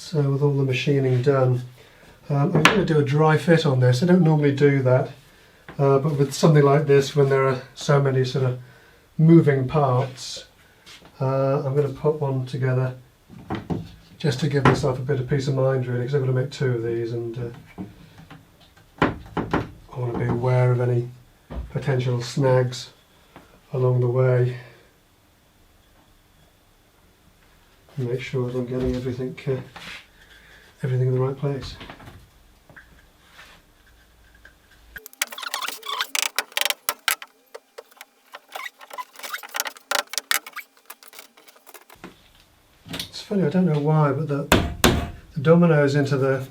So with all the machining done, I'm going to do a dry fit on this. I don't normally do that, but with something like this, when there are so many sort of moving parts, I'm going to put one together just to give myself a bit of peace of mind, really, because I'm going to make two of these, and I want to be aware of any potential snags along the way. Make sure that I'm getting everything in the right place. It's funny, I don't know why, but the dominoes into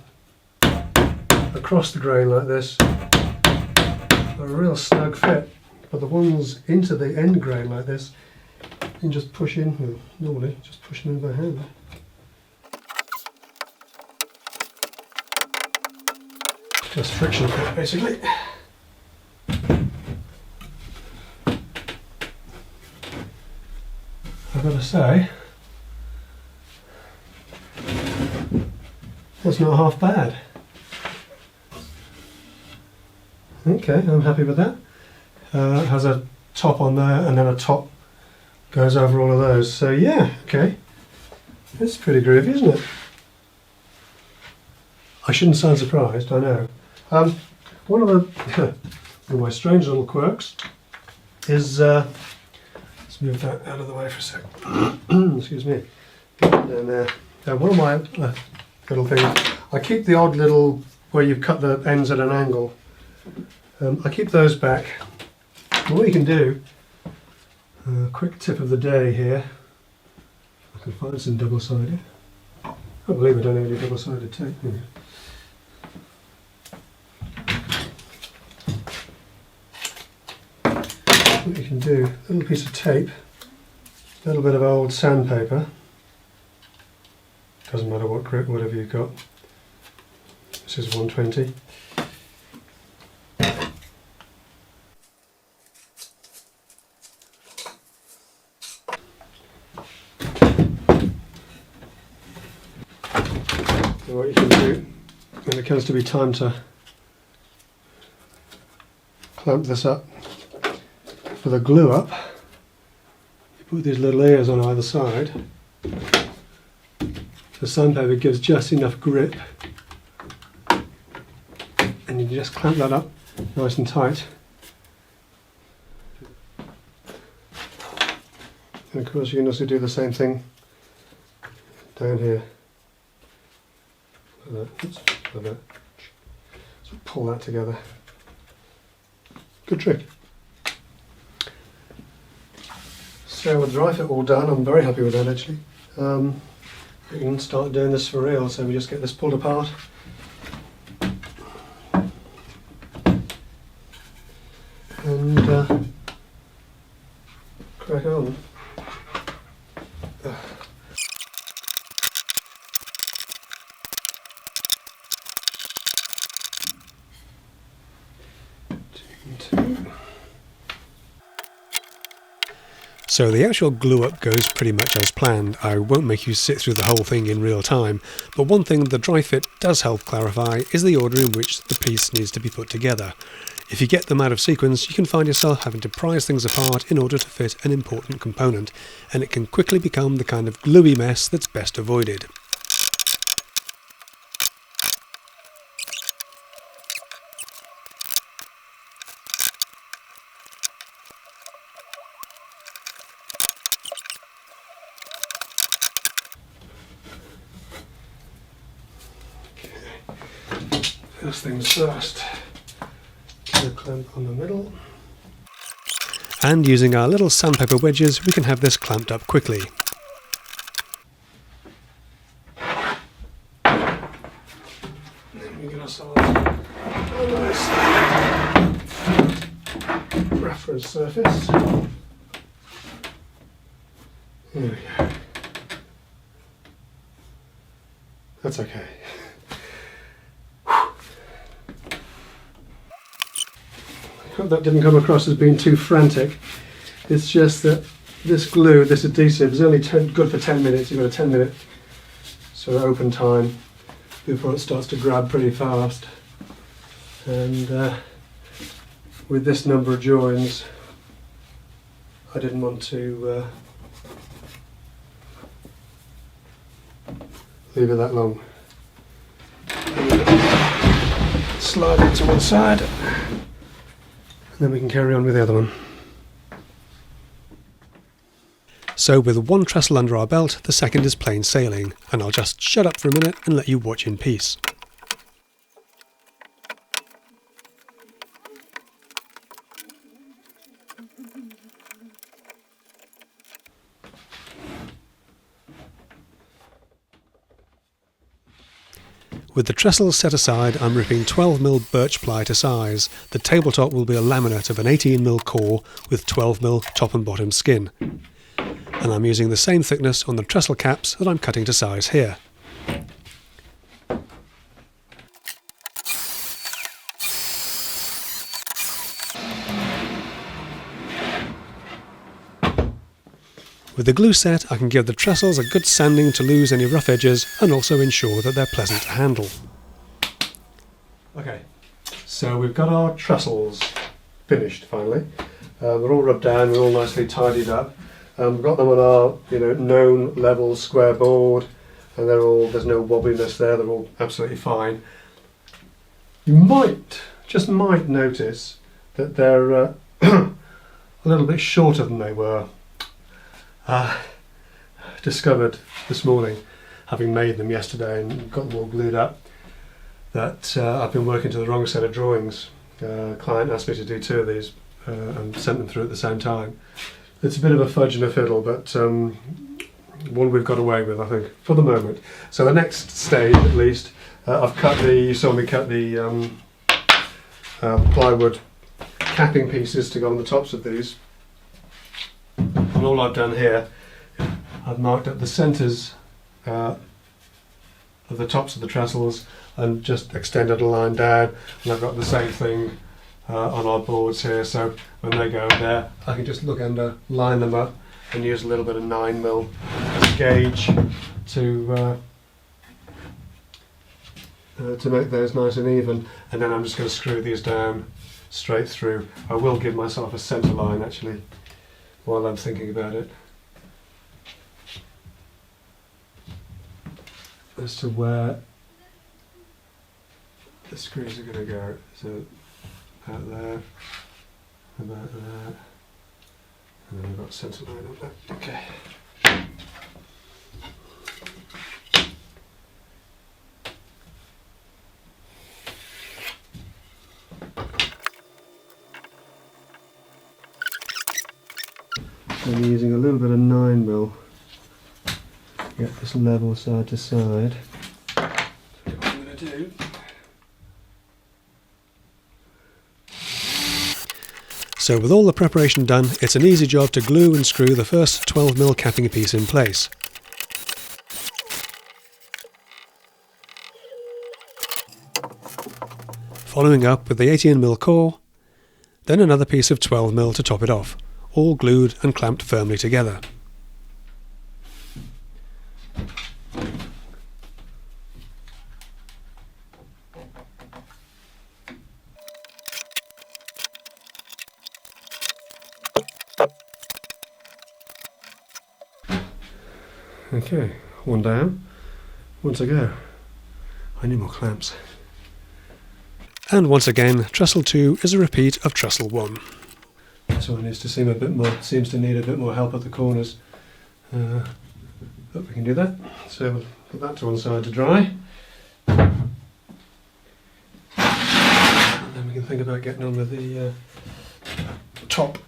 across the grain like this are a real snug fit, but the ones into the end grain like this, you can just push in, well, normally just push them in by hand. Just friction fit, basically. I've got to say, that's not half bad. Okay, I'm happy with that. It has a top on there, and then a top goes over all of those. So yeah, okay. It's pretty groovy, isn't it? I shouldn't sound surprised, I know. One of one of my strange little quirks is, let's move that out of the way for a second. Excuse me. Get that down there. One of my little things, I keep the odd little, where you've cut the ends at an angle, I keep those back. And what you can do, quick tip of the day here, I can find some double-sided. I can't believe I don't have any double-sided tape here. What you can do, a little piece of tape, a little bit of old sandpaper, doesn't matter what grit, whatever you've got. This is 120. And what you can do, when it comes to be time to clamp this up for the glue up, you put these little ears on either side. The sandpaper gives just enough grip, and you just clamp that up nice and tight. And of course you can also do the same thing down here. Like that. Oops, like that. So pull that together. Good trick. So with the dry fit all done, I'm very happy with that actually. We can start doing this for real, so we just get this pulled apart. And crack on. So the actual glue up goes pretty much as planned. I won't make you sit through the whole thing in real time, but one thing the dry fit does help clarify is the order in which the piece needs to be put together. If you get them out of sequence, you can find yourself having to prise things apart in order to fit an important component, and it can quickly become the kind of gluey mess that's best avoided. First things first, get a clamp on the middle. And using our little sandpaper wedges, we can have this clamped up quickly. And then we get ourselves a nice reference surface. There we go. That's okay. I hope that didn't come across as being too frantic. It's just that this glue, this adhesive, is only good for 10 minutes. You've got a 10-minute sort of open time before it starts to grab pretty fast. And with this number of joins, I didn't want to leave it that long. Slide it to one side, and then we can carry on with the other one. So with one trestle under our belt, the second is plain sailing, and I'll just shut up for a minute and let you watch in peace. With the trestles set aside, I'm ripping 12mm birch ply to size. The tabletop will be a laminate of an 18mm core with 12mm top and bottom skin. And I'm using the same thickness on the trestle caps that I'm cutting to size here. With the glue set, I can give the trestles a good sanding to lose any rough edges and also ensure that they're pleasant to handle. Okay, so we've got our trestles finished finally. They're all rubbed down, they're all nicely tidied up. We've got them on our known level square board, and there's no wobbliness there, they're all absolutely fine. You just might notice that they're a little bit shorter than they were. Discovered this morning, having made them yesterday and got them all glued up, that I've been working to the wrong set of drawings. A client asked me to do 2 of these and sent them through at the same time. It's a bit of a fudge and a fiddle, but one we've got away with, I think, for the moment. So the next stage, at least, you saw me cut the plywood capping pieces to go on the tops of these. And all I've done here, I've marked up the centres of the tops of the trestles and just extended a line down, and I've got the same thing on our boards here, so when they go there I can just look under, line them up and use a little bit of 9mm as a gauge to make those nice and even, and then I'm just going to screw these down straight through. I will give myself a centre line actually while I'm thinking about it, as to where the screws are going to go. So about there, about there, and then we've got a centre line on that. Okay. I'm using a little bit of 9mm to get this level side to side. So what I'm going to do, so with all the preparation done, it's an easy job to glue and screw the first 12mm capping piece in place. Following up with the 18mm core, then another piece of 12mm to top it off, all glued and clamped firmly together. Okay, one down, one to go. I need more clamps. And once again, Trestle 2 is a repeat of Trestle 1. This one seems to need a bit more help at the corners. But we can do that. So we'll put that to one side to dry. And then we can think about getting on with the top